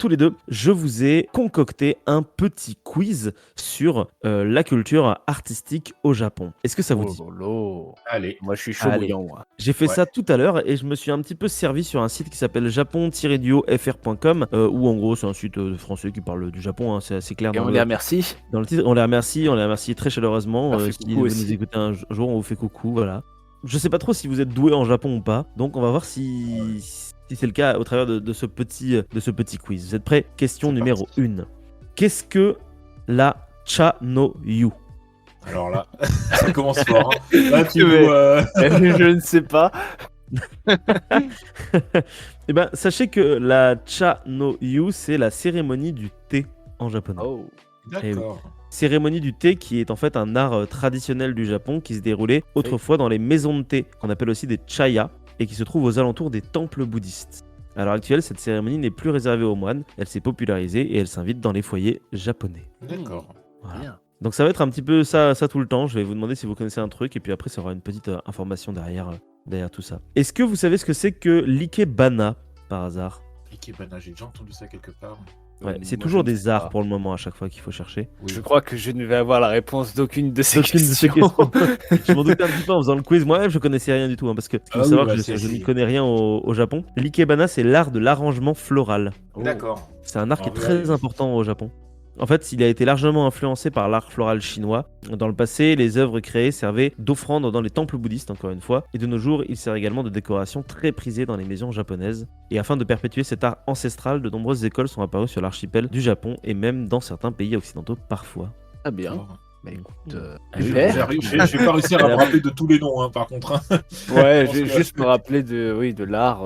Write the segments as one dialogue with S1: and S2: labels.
S1: tous les deux, je vous ai concocté un petit quiz sur la culture artistique au Japon. Est-ce que ça vous
S2: Oh
S1: dit?
S2: lolo.
S3: Allez.
S2: Moi, je suis chaud
S1: Allez.
S2: bouillant, moi.
S1: J'ai fait
S3: Ouais.
S1: ça tout à l'heure et je me suis un petit peu servi sur un site qui s'appelle japon-fr.com où en gros c'est un site français qui parle du Japon, hein, c'est assez clair
S2: Et
S1: dans
S2: on
S1: le,
S2: les remercie.
S1: dans le titre. On les remercie très chaleureusement.
S2: On leur fait
S1: Si
S2: coucou
S1: vous
S2: aussi.
S1: nous écoutez un jour, on vous fait coucou, voilà. Je sais pas trop si vous êtes doué en Japon ou pas, donc on va voir si c'est le cas au travers de ce petit quiz. Vous êtes prêts? Question
S3: C'est
S1: numéro
S3: parti.
S1: 1. Qu'est-ce que la Cha no Yu?
S3: Alors là, ça commence fort. Hein. Là, tu
S2: Mais-
S3: nous,
S2: Je ne sais pas.
S1: Eh ben, sachez que la Cha no Yu, c'est la cérémonie du thé en japonais.
S2: Oh.
S3: D'accord.
S1: Cérémonie du thé qui est en fait un art traditionnel du Japon qui se déroulait autrefois dans les maisons de thé, qu'on appelle aussi des chaya, et qui se trouvent aux alentours des temples bouddhistes. À l'heure actuelle, cette cérémonie n'est plus réservée aux moines, elle s'est popularisée et elle s'invite dans les foyers japonais.
S3: D'accord.
S1: Voilà.
S2: Bien.
S1: Donc ça va être un petit peu ça tout le temps. Je vais vous demander si vous connaissez un truc et puis après ça aura une petite information derrière tout ça. Est-ce que vous savez ce que c'est que l'ikebana par hasard?
S3: Ikebana, j'ai déjà entendu ça quelque part.
S1: Ouais, c'est
S2: moi,
S1: toujours
S2: je ne
S1: des
S2: sais
S1: arts
S2: pas.
S1: pour le moment à chaque fois qu'il faut chercher.
S3: Oui.
S2: Je crois que je ne vais avoir la réponse d'aucune de ces
S1: Aucune de ces
S2: questions.
S1: questions. Je m'en doutais un petit peu en faisant le quiz. Moi-même, je connaissais rien du tout, hein, parce que il faut
S3: Ah oui,
S1: savoir
S3: bah,
S1: que
S3: c'est-
S1: je n'y connais rien au Japon. L'ikebana, c'est l'art de l'arrangement floral.
S3: D'accord.
S1: C'est un art qui est
S3: Ah,
S1: très
S3: ouais.
S1: important au Japon. En fait, il a été largement influencé par l'art floral chinois. Dans le passé, les œuvres créées servaient d'offrandes dans les temples bouddhistes, encore une fois, et de nos jours, il sert également de décoration très prisée dans les maisons japonaises. Et afin de perpétuer cet art ancestral, de nombreuses écoles sont apparues sur l'archipel du Japon et même dans certains pays occidentaux parfois.
S2: Ah bien.
S3: D'accord.
S2: Bah écoute,
S3: J'ai
S2: super.
S3: j'ai pas réussi à me rappeler de tous les noms, hein, par contre. Hein.
S2: Ouais,
S3: pense
S2: j'ai
S3: que-
S2: juste me rappeler de l'art,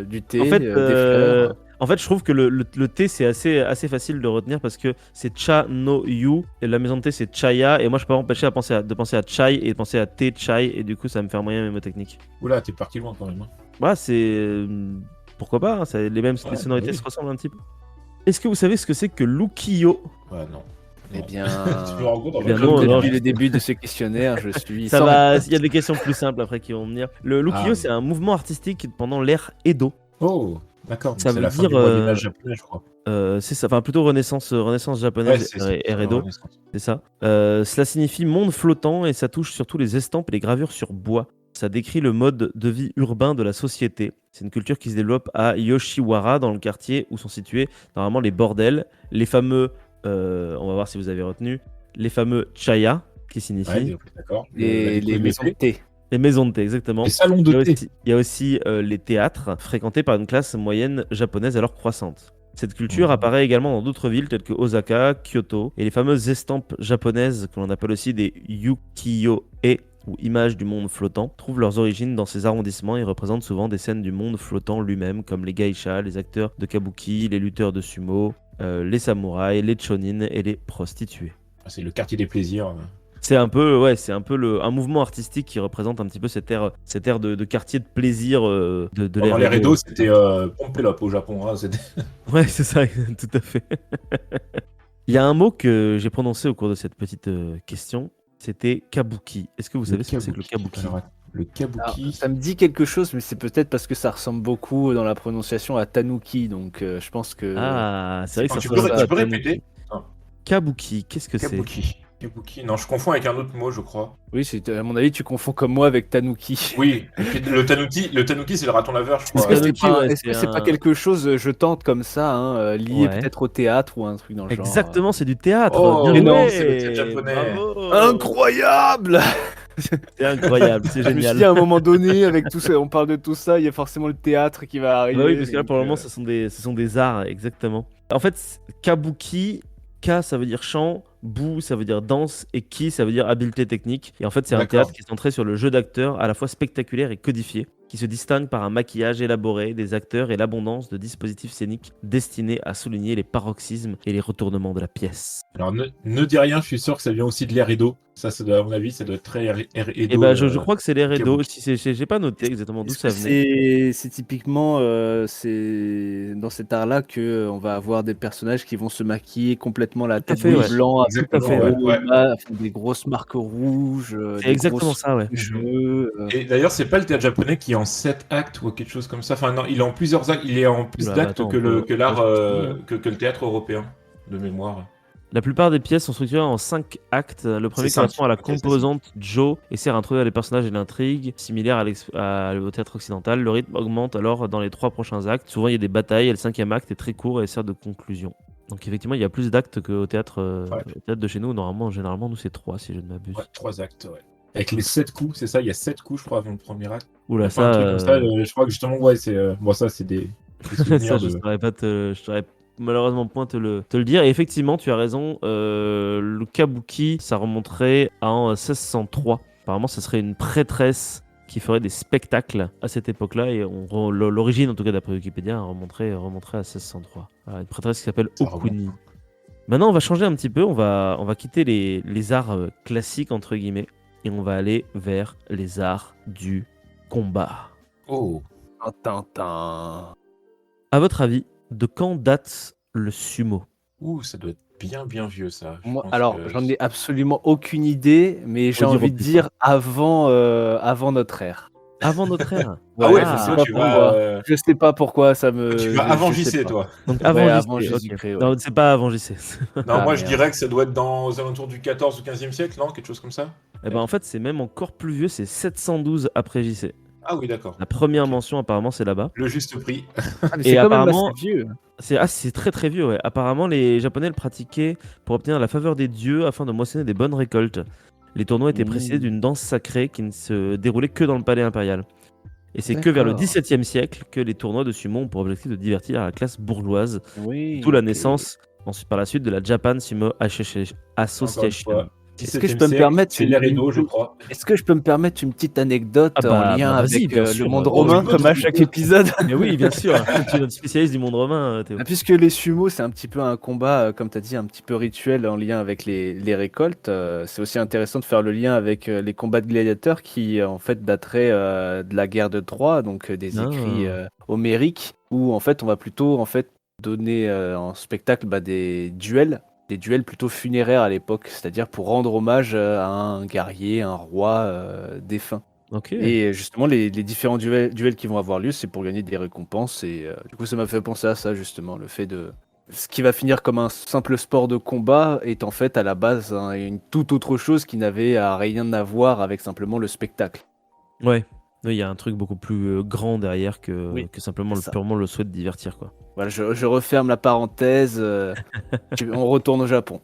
S2: du thé,
S1: En fait,
S2: des fleurs.
S1: En fait, je trouve que le thé, c'est assez facile de retenir parce que c'est Cha no Yu, et la maison de thé, c'est Chaya, et moi, je peux pas m'empêcher de penser à Chai et de penser à thé Chai, et du coup, ça me fait un moyen mémotechnique.
S3: Oula, t'es parti loin quand même. Hein.
S1: Voilà, pourquoi pas, hein, les sonorités
S3: oui.
S1: se ressemblent un petit peu. Est-ce que vous savez ce que c'est que l'ukiyo?
S3: Ouais, non.
S2: Eh bien,
S3: Tu me rends compte, on
S1: Eh bien,
S3: va-
S1: non,
S2: comme
S1: non,
S2: depuis le début de ce questionnaire, je suis
S1: Ça
S2: sans
S1: va,
S2: réponse.
S1: il y a des questions plus simples après qui vont venir. Le l'ukiyo,
S3: Ah.
S1: c'est un mouvement artistique pendant l'ère Edo.
S3: Oh, d'accord.
S1: Ça
S3: C'est
S1: veut
S3: la fin
S1: dire,
S3: du Moyen-Âge japonais, je crois.
S1: C'est ça, enfin plutôt Renaissance
S3: Ouais,
S1: japonaise,
S3: c'est
S1: ère Edo.
S3: Renaissance.
S1: C'est ça. Cela signifie monde flottant et ça touche surtout les estampes et les gravures sur bois. Ça décrit le mode de vie urbain de la société. C'est une culture qui se développe à Yoshiwara, dans le quartier où sont situés normalement les bordels, les fameux, on va voir si vous avez retenu, les fameux chaya, qui signifient
S3: Ouais, d'accord.
S2: Les maisons de thé.
S1: les maisons de thé, exactement.
S3: Les salons
S1: Il y
S3: de
S1: a
S3: thé.
S1: aussi, il y a aussi, les théâtres, fréquentés par une classe moyenne japonaise alors croissante. Cette culture
S3: Mhm.
S1: apparaît également dans d'autres villes telles que Osaka, Kyoto, et les fameuses estampes japonaises que l'on appelle aussi des ukiyo-e, ou images du monde flottant, trouvent leurs origines dans ces arrondissements et représentent souvent des scènes du monde flottant lui-même, comme les geishas, les acteurs de kabuki, les lutteurs de sumo, les samouraïs, les chonin et les prostituées.
S3: Ah, c'est le quartier des plaisirs.
S1: C'est un peu, un mouvement artistique qui représente un petit peu cette ère de quartier de plaisir de
S3: Pendant
S1: l'ère
S3: les
S1: Edo.
S3: rideaux, c'était Pompélope au Japon. Hein, c'était-
S1: Ouais, c'est ça, tout à fait. Il y a un mot que j'ai prononcé au cours de cette petite question, c'était kabuki. Est-ce que vous savez ce que c'est que le kabuki?
S3: Alors, le
S2: Alors,
S3: kabuki.
S2: ça me dit quelque chose, mais c'est peut-être parce que ça ressemble beaucoup dans la prononciation à tanuki, donc je pense que...
S1: Ah, c'est vrai que ça
S3: Tu
S1: ressemble
S3: peux,
S1: à
S3: tu peux
S1: tanuki.
S3: répéter
S1: Kabuki, qu'est-ce que c'est?
S3: Kabuki. Kabuki. Non, je confonds avec un autre mot, je crois.
S2: Oui, à mon avis, tu confonds comme moi avec tanuki.
S3: Oui, et puis le tanuki, c'est le raton laveur, je
S2: Est-ce
S3: crois.
S2: que c'est
S1: Tanuki,
S2: pas,
S1: ouais,
S2: est-ce que
S1: c'est
S2: c'est
S1: un-
S2: pas quelque chose, je tente comme ça, hein, lié
S1: Ouais.
S2: peut-être au théâtre ou un truc dans le genre
S1: Exactement, c'est du théâtre.
S3: Oh,
S1: Bien
S2: mais non,
S1: joué.
S3: c'est le théâtre japonais.
S1: Bravo.
S2: Incroyable!
S1: C'est incroyable, c'est
S2: Je me suis
S1: génial.
S2: dit à un moment donné, avec tout ça, on parle de tout ça, il y a forcément le théâtre qui va arriver.
S1: Bah oui, parce que là, pour le
S2: donc,
S1: moment, ce sont des arts, exactement. En fait, kabuki, ka, ça veut dire chant, bu, ça veut dire danse, et ki, ça veut dire habileté technique. Et en fait, c'est un
S3: D'accord.
S1: théâtre qui est centré sur le jeu d'acteurs, à la fois spectaculaire et codifié, qui se distingue par un maquillage élaboré des acteurs et l'abondance de dispositifs scéniques destinés à souligner les paroxysmes et les retournements de la pièce.
S3: Alors, ne dis rien, je suis sûr que ça vient aussi de l'ère Edo. Ça, à mon avis, ça doit être très Edo.
S1: Et bah, je crois que c'est l'ère Edo.
S3: kabuki.
S1: Si j'ai pas noté exactement d'où
S2: est-ce
S1: ça
S2: que
S1: venait.
S2: c'est typiquement c'est dans cet art-là que on va avoir des personnages qui vont se maquiller complètement la
S1: Tout à
S2: tête
S1: fait,
S2: de
S1: ouais.
S2: blanc, avec
S3: Exactement,
S2: des
S3: ouais,
S2: gros
S3: ouais.
S2: des grosses marques rouges,
S1: C'est
S2: des
S1: exactement
S2: grosses
S1: ça, ouais.
S2: cheveux.
S3: Et d'ailleurs, c'est pas le théâtre japonais qui en 7 actes ou quelque chose comme ça. Enfin, non, il est en plusieurs actes. Il est en plus
S1: Oula,
S3: d'actes
S1: attends,
S3: que l'art,
S1: je-
S3: que le théâtre européen, de mémoire.
S1: La plupart des pièces sont structurées en 5 actes. Le premier
S3: C'est cinq.
S1: correspond à la
S3: Ok, c'est
S1: composante Joe et sert à introduire les personnages et l'intrigue, similaire au théâtre occidental. Le rythme augmente alors dans les 3 prochains actes. Souvent, il y a des batailles et le 5e acte est très court et sert de conclusion. Donc, effectivement, il y a plus d'actes qu'au théâtre,
S3: Ouais.
S1: au théâtre de chez nous. Généralement, nous, c'est 3 si je ne m'abuse.
S3: Ouais, 3 actes, ouais. Avec les 7 coups, c'est ça, il y a 7 coups, je crois, avant le premier acte.
S1: Oula,
S3: Enfin, un
S1: ça,
S3: truc comme ça, je crois que justement, ouais, c'est. Bon, ça, c'est des souvenirs
S1: ça, je
S3: de.
S1: saurais malheureusement point te le dire. Et effectivement, tu as raison, le kabuki, ça remonterait en 1603. Apparemment, ce serait une prêtresse qui ferait des spectacles à cette époque-là. Et l'origine, en tout cas d'après Wikipédia, remonterait à 1603. Voilà, une prêtresse qui s'appelle
S3: Ça remonte.
S1: Okuni. Maintenant, on va changer un petit peu. On va quitter les arts classiques, entre guillemets, et on va aller vers les arts du combat.
S3: Oh.
S2: Tintin.
S1: À votre avis, de quand date le sumo?
S3: Ouh, ça doit être bien vieux, ça. Je
S2: Moi,
S3: pense
S2: alors,
S3: que-
S2: j'en ai absolument aucune idée, mais j'ai
S1: Faut dire
S2: envie
S1: au
S2: de
S1: pif,
S2: dire avant notre ère.
S1: Avant notre ère.
S3: Ah ouais,
S2: je sais
S3: toi,
S2: pas
S3: tu
S2: pourquoi.
S3: vas.
S2: Je sais pas pourquoi ça me.
S3: Tu vas
S2: je-
S3: avant
S2: je sais
S3: JC,
S2: pas.
S3: toi.
S1: Donc avant
S2: Ouais,
S1: JC.
S2: avant
S1: ok.
S2: Jésus-Christ, ouais.
S1: Non, c'est pas avant JC.
S3: Non,
S2: Ah,
S3: moi, je
S2: merde.
S3: dirais que ça doit être aux alentours du 14 ou 15e siècle, non? Quelque chose comme ça?
S1: Eh ben en fait, c'est même encore plus vieux, c'est 712 après JC.
S3: Ah oui, d'accord.
S1: La première
S3: Ok.
S1: mention apparemment c'est là-bas.
S3: Le juste prix.
S2: Ah, mais
S1: Et
S2: c'est quand même
S1: apparemment-
S2: assez vieux.
S1: C'est très très vieux, ouais. Apparemment, les Japonais le pratiquaient pour obtenir la faveur des dieux afin de moissonner des bonnes récoltes. Les tournois étaient précédés d'une danse sacrée qui ne se déroulait que dans le palais impérial. Et c'est que vers le
S2: D'accord.
S1: XVIIe siècle que les tournois de sumo ont pour objectif de divertir la classe bourgeoise.
S2: Oui.
S1: D'où la
S2: ok.
S1: naissance, ensuite par la suite, de la Japan Sumo Association.
S3: Encore une fois,
S2: Est-ce que je
S3: 17e
S2: peux me
S3: siècle,
S2: permettre
S3: c'est
S2: une-
S3: l'air Edo, je crois.
S2: Est-ce que je peux me permettre une petite anecdote
S1: Ah bah,
S2: en lien
S1: bah, vas-y,
S2: avec
S1: bien
S2: le
S1: sûr.
S2: monde
S1: Oh,
S2: romain,
S3: tu peux,
S2: comme à
S3: tu
S2: chaque
S3: peux.
S2: épisode?
S1: Mais oui, bien sûr, tu es notre spécialiste du monde romain, Théo.
S2: Ah, puisque les sumo, c'est un petit peu un combat, comme tu as dit, un petit peu rituel en lien avec les récoltes, c'est aussi intéressant de faire le lien avec les combats de gladiateurs qui, en fait, dateraient de la guerre de Troie, donc des
S1: Ah.
S2: écrits homériques, où, en fait, on va plutôt donner en spectacle des duels plutôt funéraires à l'époque, c'est-à-dire pour rendre hommage à un guerrier, un roi défunt.
S1: Ok.
S2: Et justement, les différents duels qui vont avoir lieu, c'est pour gagner des récompenses. Et du coup, ça m'a fait penser à ça, justement. Le fait de. Ce qui va finir comme un simple sport de combat est en fait à la base une toute autre chose qui n'avait rien à voir avec simplement le spectacle.
S1: Ouais. Oui, il y a un truc beaucoup plus grand derrière que,
S2: Oui,
S1: que simplement
S2: c'est ça.
S1: purement le souhait de divertir, quoi.
S2: Voilà, je referme la parenthèse. On retourne au Japon.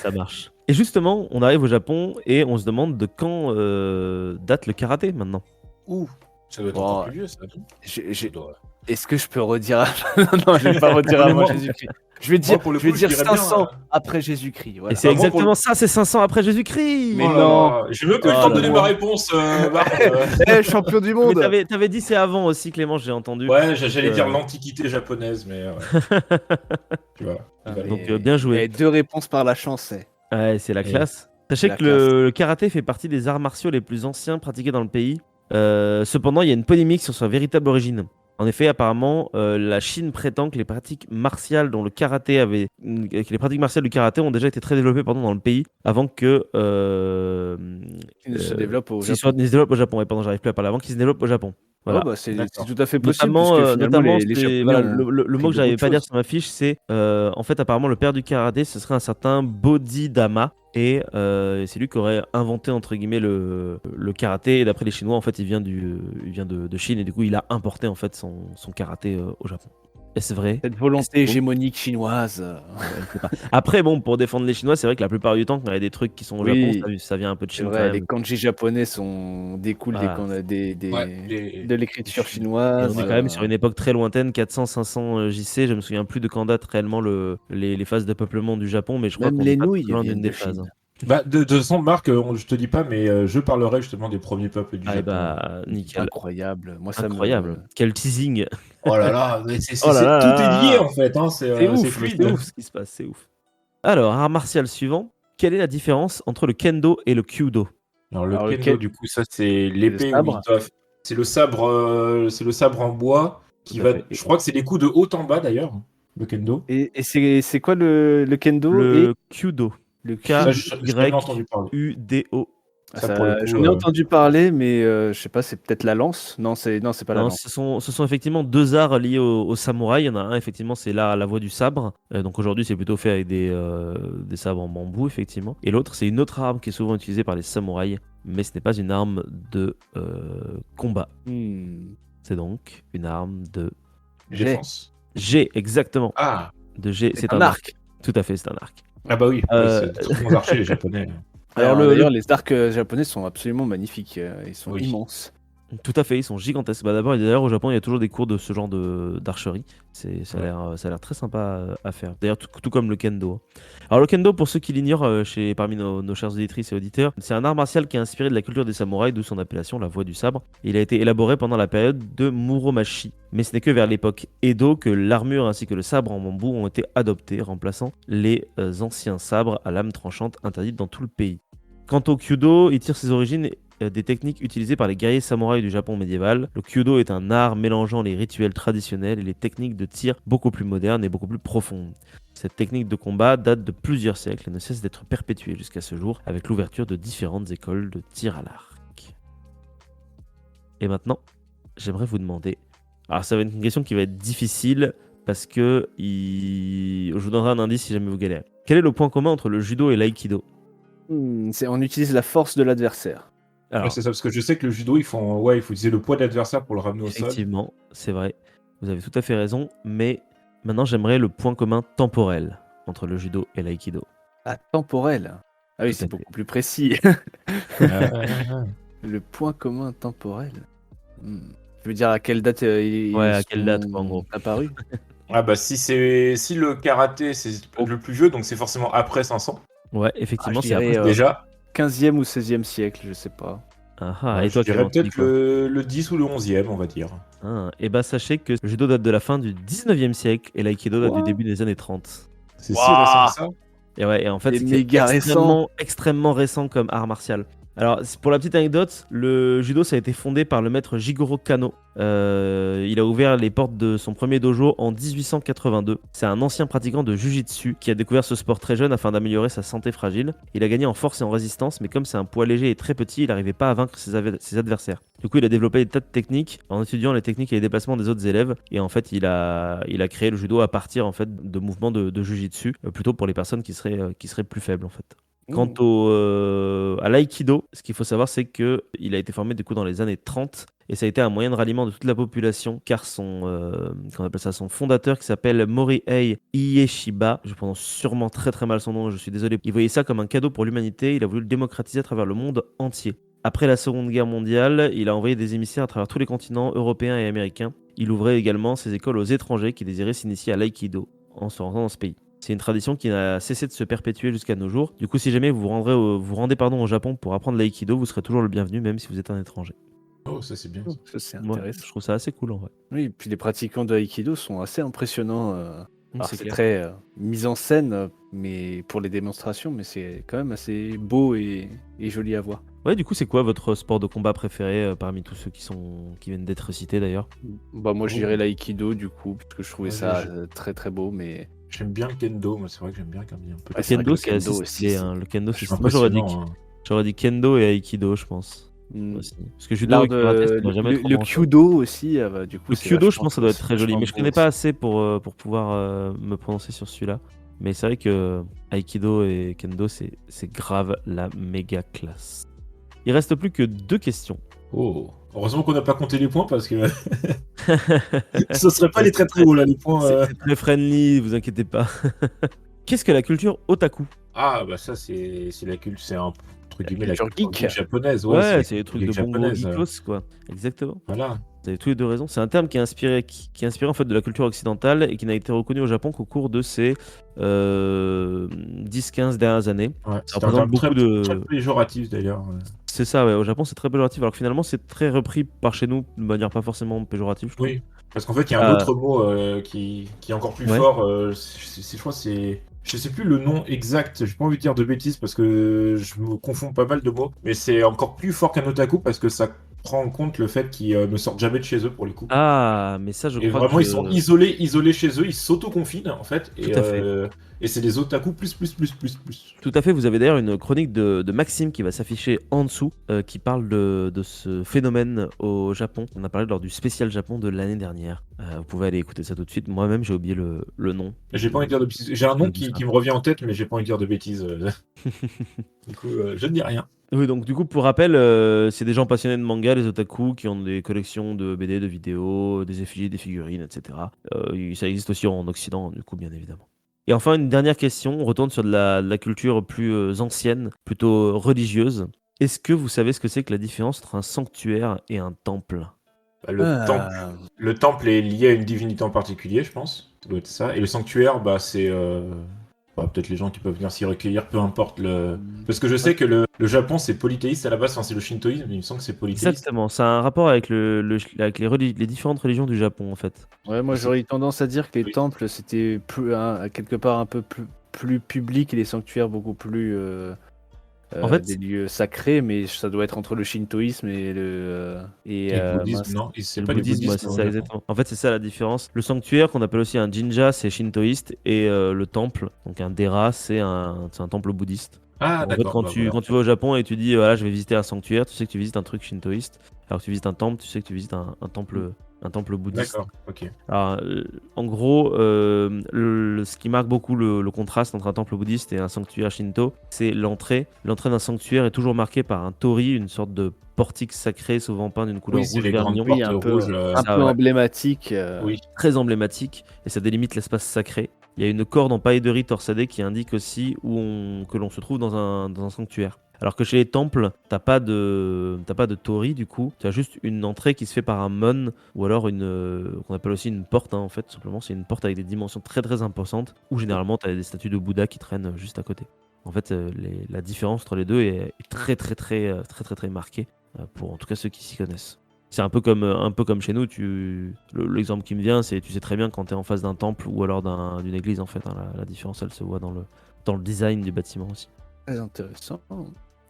S1: Ça marche. Et justement, on arrive au Japon et on se demande de quand date le karaté maintenant.
S3: Ouh, ça doit être
S2: Oh.
S3: encore plus vieux, ça. Ça doit-
S2: Est-ce que je peux redire Non, je vais pas redire avant Jésus-Christ. Je vais dire,
S3: pour le
S2: je vais
S3: coup, je
S2: dire
S3: dirais bien,
S2: 500 après Jésus-Christ. Voilà.
S1: Et c'est
S3: Bah, moi,
S1: exactement ça, c'est 500 après Jésus-Christ.
S2: Mais
S3: Oh là
S2: non.
S3: là, j'ai même pas eu le
S2: Oh
S3: temps de
S2: là
S3: donner
S2: là.
S3: ma réponse, Marc.
S2: Champion du
S1: Mais
S2: monde.
S1: t'avais dit c'est avant aussi, Clément, j'ai entendu.
S3: Ouais, j'allais dire
S1: Euh.
S3: l'antiquité japonaise, mais ouais. Tu vois.
S2: Ah,
S3: Voilà.
S1: Donc, bien joué.
S2: Et 2 réponses par la chance.
S1: Ouais, c'est la
S3: Et-
S1: classe. Sachez
S2: la
S1: que le karaté fait partie des arts martiaux les plus anciens pratiqués dans le pays. Cependant, il y a une polémique sur sa véritable origine. En effet, apparemment, la Chine prétend que les pratiques martiales dont le karaté que les pratiques martiales du karaté ont déjà été très développées dans le pays avant que
S2: Qui se développe au
S1: qu'ils
S2: Japon.
S1: se développent au Japon. Ouais, pardon, j'arrive plus à parler. Avant qu'ils se développent au Japon. Voilà.
S2: Oh, bah, c'est
S3: D'accord.
S2: tout à fait possible.
S1: Notamment,
S2: puisque finalement,
S1: notamment,
S2: les
S1: c'est-
S2: Japonais
S1: voilà,
S2: ont
S1: le
S2: pris
S1: mot que j'arrivais
S2: beaucoup
S1: pas à
S2: de
S1: dire
S2: choses.
S1: sur ma fiche, c'est en fait apparemment le père du karaté, ce serait un certain Bodhidharma et c'est lui qui aurait inventé entre guillemets le karaté. Et d'après les Chinois, en fait, il vient de Chine et du coup, il a importé en fait son karaté au Japon. Est-ce vrai?
S2: Cette volonté
S1: Est-ce faux
S2: hégémonique chinoise.
S1: Je sais pas. Après, bon, pour défendre les Chinois, c'est vrai que la plupart du temps, quand il y a des trucs qui sont au
S2: Oui.
S1: Japon, ça vient un peu de
S2: C'est
S1: Chine quand
S2: vrai, les
S1: même.
S2: kanji japonais découlent
S1: Voilà.
S2: de l'écriture
S1: Et
S2: chinoise.
S1: on est quand même sur une époque très lointaine, 400-500 JC. Je me souviens plus de quand date réellement les phases de peuplement du Japon, mais je crois
S2: Même
S1: qu'on
S2: les
S1: est pas
S2: nouilles
S1: très loin
S2: viennent
S1: d'une
S2: de
S1: des phases.
S2: Chine.
S3: Bah, de toute façon, Marc, je te dis pas, mais je parlerai justement des premiers peuples du
S1: Ah, et
S3: Japon.
S1: bah, nickel.
S2: Incroyable. Moi, ça
S1: Incroyable. Quel teasing.
S3: Oh là là, mais
S1: Oh là là
S3: tout
S1: là
S3: est lié
S1: là.
S3: en fait. Hein,
S1: C'est ouf,
S3: fluide.
S1: c'est ouf ce qui se passe, c'est ouf. Alors, art martial suivant. Quelle est la différence entre le kendo et le kyudo?
S3: Alors, le
S2: Alors, le
S3: kendo,
S2: ken-
S3: du coup, ça c'est l'épée
S2: sabre.
S3: où il doit- c'est le sabre en bois qui
S1: Tout à
S3: va.
S1: fait.
S3: Je crois que c'est des coups de haut en bas d'ailleurs, le kendo.
S2: Et c'est quoi le kendo
S1: Le
S2: et
S1: kyudo.
S2: le
S3: Ça,
S2: kyu
S3: j'ai jamais entendu parler.
S1: K-Y-U-D-O.
S2: Ah,
S3: Ça, pour le coup,
S2: j'en ai entendu parler, mais je sais pas, c'est peut-être la lance? Non, c'est pas la
S1: Non,
S2: lance.
S1: ce sont effectivement deux arts liés au samouraï. Il y en a un, effectivement, c'est la voie du sabre. Donc aujourd'hui, c'est plutôt fait avec des sabres en bambou, effectivement. Et l'autre, c'est une autre arme qui est souvent utilisée par les samouraïs, mais ce n'est pas une arme de combat.
S2: Mmh.
S1: C'est donc une arme de
S3: défense.
S1: G, exactement.
S3: Ah,
S1: De G,
S2: C'est
S1: c'est
S2: un
S1: un
S2: arc.
S1: arc. Tout à fait, c'est un arc.
S3: ah bah oui,
S1: Euh,
S3: c'est de très bons archers les japonais.
S1: Alors,
S2: D'ailleurs, les arcs, japonais sont absolument magnifiques, ils sont
S3: Oui.
S2: immenses.
S1: Tout à fait, ils sont gigantesques. Bah, d'abord, d'ailleurs, au Japon, il y a toujours des cours de ce genre d'archerie. Ça a
S3: Ouais.
S1: l'air très sympa à faire. D'ailleurs, tout comme le kendo. Alors, le kendo, pour ceux qui l'ignorent, parmi nos chers auditrices et auditeurs, c'est un art martial qui est inspiré de la culture des samouraïs, d'où son appellation, la voie du sabre. Il a été élaboré pendant la période de Muromachi. Mais ce n'est que vers l'époque Edo que l'armure ainsi que le sabre en bambou ont été adoptés, remplaçant les anciens sabres à lame tranchante interdites dans tout le pays. Quant au Kyudo, il tire ses origines des techniques utilisées par les guerriers samouraïs du Japon médiéval. Le Kyudo est un art mélangeant les rituels traditionnels et les techniques de tir beaucoup plus modernes et beaucoup plus profondes. Cette technique de combat date de plusieurs siècles et ne cesse d'être perpétuée jusqu'à ce jour avec l'ouverture de différentes écoles de tir à l'arc. Et maintenant, j'aimerais vous demander... Alors ça va être une question qui va être difficile parce que je vous donnerai un indice si jamais vous galérez. Quel est le point commun entre le judo et l'aïkido?
S2: On utilise la force de l'adversaire.
S1: Alors,
S3: Ouais, c'est ça, parce que je sais que le judo, il faut utiliser le poids de l'adversaire pour le ramener au sol.
S1: effectivement, c'est vrai. Vous avez tout à fait raison. Mais maintenant, j'aimerais le point commun temporel entre le judo et l'aïkido.
S2: Ah, temporel. Ah oui,
S1: Tout à
S2: c'est
S1: fait.
S2: beaucoup plus précis.
S3: Ah,
S2: Le point commun temporel. Tu veux dire à quelle date ils
S1: Ouais, à quelle date,
S2: sont
S1: quoi, en gros.
S2: apparus?
S3: ah bah si le karaté c'est le plus vieux, donc c'est forcément après 500
S1: Ouais, effectivement,
S2: je
S1: c'est après.
S2: dirais,
S3: déjà.
S2: 15e ou 16e siècle, je sais pas.
S1: Ah, ah,
S3: Ouais,
S1: et toi,
S3: je dirais
S1: Clément, tu dis
S3: peut-être
S1: quoi?
S3: le 10 ou le 11e, on va dire.
S1: Ah, et bah, sachez que le judo date de la fin du 19e siècle et l'aïkido date du
S2: Quoi?
S1: début des années 30.
S3: C'est si récent que ça.
S1: Et ouais, et en fait,
S2: C'est
S1: c'est
S2: méga récent.
S1: extrêmement récent comme art martial. Alors, pour la petite anecdote, le judo, ça a été fondé par le maître Jigoro Kano. Il a ouvert les portes de son premier dojo en 1882. C'est un ancien pratiquant de Jiu-Jitsu qui a découvert ce sport très jeune afin d'améliorer sa santé fragile. Il a gagné en force et en résistance, mais comme c'est un poids léger et très petit, il n'arrivait pas à vaincre ses adversaires. Du coup, il a développé des tas de techniques en étudiant les techniques et les déplacements des autres élèves. Et en fait, il a créé le judo à partir en fait de mouvements de Jiu-Jitsu, plutôt pour les personnes qui seraient plus faibles en fait. Quant à l'aïkido, ce qu'il faut savoir, c'est qu'il a été formé du coup dans les années 30 et ça a été un moyen de ralliement de toute la population car son fondateur qui s'appelle Morihei Ieshiba, je prononce sûrement très très mal son nom, je suis désolé, il voyait ça comme un cadeau pour l'humanité, il a voulu le démocratiser à travers le monde entier. Après la Seconde Guerre mondiale, il a envoyé des émissaires à travers tous les continents européens et américains. Il ouvrait également ses écoles aux étrangers qui désiraient s'initier à l'aïkido en se rendant dans ce pays. C'est une tradition qui n'a cessé de se perpétuer jusqu'à nos jours. Du coup, si jamais vous vous rendez au Japon pour apprendre l'aïkido, vous serez toujours le bienvenu, même si vous êtes un étranger.
S3: Oh, ça c'est bien.
S2: Ça, c'est
S1: Moi,
S2: intéressant.
S1: je trouve ça assez cool en vrai.
S2: Oui, et puis les pratiquants de Aikido sont assez impressionnants. Alors
S1: c'est
S2: c'est
S1: clair.
S2: très mis en scène, mais pour les démonstrations, mais c'est quand même assez beau et joli à voir.
S1: Ouais, du coup, c'est quoi votre sport de combat préféré parmi tous ceux qui viennent d'être cités d'ailleurs?
S2: Bah moi je
S3: Oh.
S2: dirais l'aïkido du coup, parce que je trouvais
S3: Ouais,
S2: ça
S3: je-
S2: très très beau, mais
S3: J'aime bien le kendo, moi c'est vrai que j'aime bien quand il y a un peu.
S2: Ouais,
S1: Le
S2: c'est vrai que
S1: kendo,
S2: le
S1: c'est assez
S2: kendo
S1: stylé,
S2: aussi,
S1: hein. Le kendo, c'est
S3: C'est
S1: stylé. Moi,
S3: impressionnant. Hein.
S1: j'aurais dit kendo et aikido, je pense. Aussi. Parce que judo
S2: l'art
S1: et karaté, ça
S2: de
S1: doit jamais
S2: le
S1: trop
S2: le
S1: grand-chose.
S2: kyudo aussi, bah, du coup
S1: Le
S2: c'est
S1: kyudo, je
S2: vachement
S1: pense que ça doit être très joli, mais je connais
S2: beau
S1: pas
S2: aussi.
S1: assez pour pouvoir me prononcer sur celui-là. Mais c'est vrai que Aikido et Kendo, c'est grave la méga classe. Il reste plus que 2 questions.
S3: Oh. Heureusement qu'on n'a pas compté les points parce que ce serait pas les très très hauts là, les points.
S1: C'est très friendly, vous inquiétez pas. Qu'est-ce que la culture otaku?
S3: Ah bah ça c'est la culture, c'est un entre guillemets la
S2: culture
S3: culture
S2: geek.
S3: geek japonaise,
S1: Ouais,
S3: la
S1: c'est les
S3: culture
S1: trucs de
S3: geek
S1: bongo
S3: japonaise.
S1: geekos, quoi. Exactement.
S3: Voilà.
S1: Vous avez tous les deux raison. C'est un terme qui est inspiré en fait de la culture occidentale et qui n'a été reconnu au Japon qu'au cours de ces 10-15 dernières années.
S3: Ouais,
S1: Ça
S3: c'est un
S1: représente
S3: terme
S1: beaucoup de...
S3: très péjoratif d'ailleurs.
S1: C'est ça, ouais. Au Japon, c'est très péjoratif, alors que finalement, c'est très repris par chez nous de manière pas forcément péjorative, je trouve.
S3: Oui, parce qu'en fait il y a un
S1: Ah.
S3: autre mot qui est encore plus
S1: Ouais.
S3: fort. Je crois que c'est je sais plus le nom exact. J'ai pas envie de dire de bêtises parce que je me confonds pas mal de mots. Mais c'est encore plus fort qu'un otaku parce que ça prend en compte le fait qu'ils ne sortent jamais de chez eux pour le coup.
S1: Ah, mais ça, je
S3: Et
S1: crois
S3: vraiment,
S1: que
S3: ils sont isolés chez eux, ils s'auto-confinent en fait.
S1: Tout à fait.
S3: Et c'est des otaku plus.
S1: Tout à fait, vous avez d'ailleurs une chronique de Maxime qui va s'afficher en dessous, qui parle de ce phénomène au Japon. On a parlé lors du spécial Japon de l'année dernière. Vous pouvez aller écouter ça tout de suite. Moi-même, j'ai oublié le nom.
S3: J'ai pas envie de dire de bêtises. J'ai un nom qui me revient en tête, mais j'ai pas envie de dire de bêtises. Du coup, je ne dis rien.
S1: Oui, donc du coup, pour rappel, c'est des gens passionnés de manga, les otaku, qui ont des collections de BD, de vidéos, des effigies, des figurines, etc. Ça existe aussi en Occident, du coup, bien évidemment. Et enfin, une dernière question, on retourne sur de la culture plus ancienne, plutôt religieuse. Est-ce que vous savez ce que c'est que la différence entre un sanctuaire et un temple?
S3: Bah, le temple est lié à une divinité en particulier, je pense. Ça doit être ça. Et le sanctuaire, bah, c'est peut-être les gens qui peuvent venir s'y recueillir, peu importe le. Parce que je sais que le Japon, c'est polythéiste à la base, enfin, c'est le shintoïsme, mais il me semble que c'est polythéiste.
S1: Exactement, ça a un rapport avec, avec les différentes religions du Japon, en fait.
S2: Ouais, moi j'aurais eu tendance à dire que les temples c'était quelque part un peu plus public et les sanctuaires beaucoup plus
S1: En fait,
S2: des lieux sacrés, mais ça doit être entre le shintoïsme et le
S3: bouddhisme, non, et c'est
S1: le
S3: pas du
S1: bouddhisme,
S3: bouddhisme.
S1: ouais, c'est ça, exactement. En fait, c'est ça la différence. Le sanctuaire, qu'on appelle aussi un jinja, c'est shintoïste, et le temple, donc un dera, c'est un temple bouddhiste.
S3: Ah,
S1: En fait,
S3: d'accord.
S1: quand tu vas au Japon et tu dis, voilà, je vais visiter un sanctuaire, tu sais que tu visites un truc shintoïste. Alors que tu visites un temple, tu sais que tu visites un temple bouddhiste.
S3: D'accord, ok.
S1: Alors, en gros, ce qui marque beaucoup le contraste entre un temple bouddhiste et un sanctuaire shinto, c'est l'entrée. L'entrée d'un sanctuaire est toujours marquée par un torii, une sorte de portique sacré, souvent peint d'une couleur
S3: Oui, c'est
S1: rouge
S3: les grandes
S1: vermillon.
S3: portes
S2: Oui, un peu,
S3: rouges.
S2: un
S1: Ça,
S2: peu
S1: ouais.
S2: emblématique.
S3: Oui.
S1: Très emblématique, et ça délimite l'espace sacré. Il y a une corde en paille de riz torsadée qui indique aussi que l'on se trouve dans un sanctuaire. Alors que chez les temples, t'as pas de torii du coup, tu as juste une entrée qui se fait par un mon, ou alors qu'on appelle aussi une porte, hein, en fait, tout simplement. C'est une porte avec des dimensions très très importantes, où généralement tu as des statues de Bouddha qui traînent juste à côté. En fait, la différence entre les deux est très marquée, pour en tout cas ceux qui s'y connaissent. C'est un peu comme chez nous, l'exemple qui me vient, c'est tu sais très bien quand tu es en face d'un temple ou alors d'une église, en fait, hein, la différence elle se voit dans le design du bâtiment aussi.
S2: Très intéressant.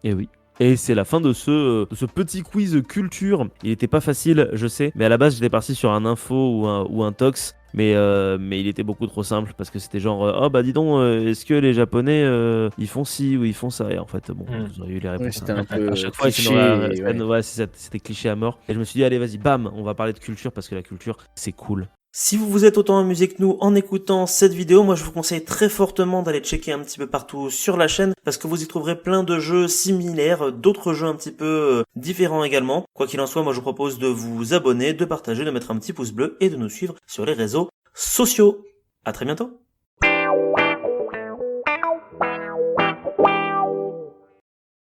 S1: Et oui. Et c'est la fin de ce petit quiz culture. Il était pas facile, je sais, mais à la base j'étais parti sur un info ou un tox, mais il était beaucoup trop simple parce que c'était genre oh bah dis donc, est-ce que les Japonais ils font ci ou ils font ça? Et en fait bon, vous auriez eu les réponses.
S2: Oui, c'était un peu
S1: à chaque fois
S2: cliché,
S1: ouais, c'était cliché à mort. Et je me suis dit allez vas-y bam, on va parler de culture parce que la culture c'est cool. Si vous vous êtes autant amusé que nous en écoutant cette vidéo, moi je vous conseille très fortement d'aller checker un petit peu partout sur la chaîne parce que vous y trouverez plein de jeux similaires, d'autres jeux un petit peu différents également. Quoi qu'il en soit, moi je vous propose de vous abonner, de partager, de mettre un petit pouce bleu et de nous suivre sur les réseaux sociaux. À très bientôt.